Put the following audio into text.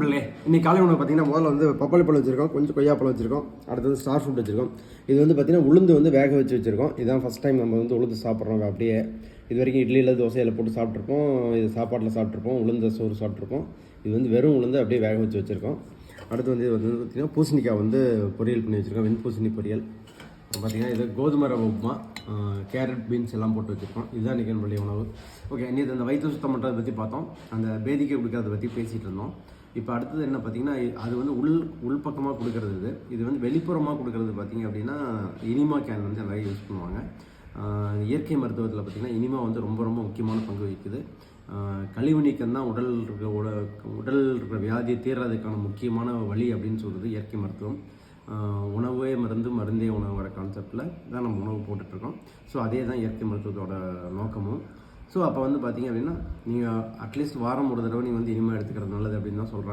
நண்பர்களே, இன்னைக்கு காலை உணவு பார்த்தீங்கன்னா முதல்ல வந்து பப்பாளி பழம் வச்சிருக்கோம், கொஞ்சம் கொய்யாப்பழம் வச்சிருக்கோம், அடுத்தது ஸ்டார் ஃப்ரூட் வச்சிருக்கோம். இது வந்து பார்த்தீங்கன்னா உளுந்து வந்து வேக வச்சு வச்சிருக்கோம். இதுதான் ஃபர்ஸ்ட் டைம் நம்ம வந்து உளுந்து சாப்பிட்றோம் அப்படியே. இது வரைக்கும் இட்லியில் தோசையில் போட்டு சாப்பிட்ருப்போம், இது சாப்பாட்டில் சாப்பிட்ருப்போம், உளுந்த சோறு சாப்பிட்ருப்போம். இது வந்து வெறும் உளுந்து அப்படியே வேக வச்சு வச்சிருக்கோம். அடுத்து வந்து இது வந்து பார்த்தீங்கன்னா பூசணிக்காய் வந்து பொரியல் பண்ணி வச்சுருக்கோம், வெண்பூசணி பொரியல். பார்த்தீங்கன்னா இது கோதுமை ரவை உப்புமா, கேரட் பீன்ஸ் எல்லாம் போட்டு வச்சுருக்கோம். இதுதான் இன்றைக்கி நம்மளுடைய உணவு. ஓகே, நீ அந்த வயிற்று சுத்தம் பண்ணுறதை பற்றி பார்த்தோம், அந்த பேதிக்கை கொடுக்கறத பற்றி பேசிகிட்டு இருந்தோம். இப்போ அடுத்தது என்ன பார்த்தீங்கன்னா, அது வந்து உள்பக்கமாக கொடுக்கறது. இது வந்து வெளிப்புறமாக கொடுக்கறது பார்த்தீங்க அப்படின்னா இனிமா கேன் வந்து நிறைய யூஸ் பண்ணுவாங்க. இயற்கை மருத்துவத்தில் பார்த்திங்கன்னா இனிமா வந்து ரொம்ப ரொம்ப முக்கியமான பங்கு வகிக்குது. கழிவு நீக்கம் தான் உடல் இருக்கிற வியாதியை தீர்றதுக்கான முக்கியமான வழி அப்படின்னு சொல்கிறது இயற்கை மருத்துவம். உணவே மருந்து, மருந்தே உணவோட கான்செப்டில் தான் நம்ம உணவு போட்டுட்ருக்கோம். ஸோ அதே தான் இயற்கை மருத்துவத்தோட நோக்கமும். ஸோ அப்போ வந்து பார்த்திங்க அப்படின்னா நீங்கள் அட்லீஸ்ட் வாரம் ஒரு தடவை நீங்கள் வந்து இனிமே எடுத்துக்கிறது நல்லது அப்படின்னு தான் சொல்கிறாங்க.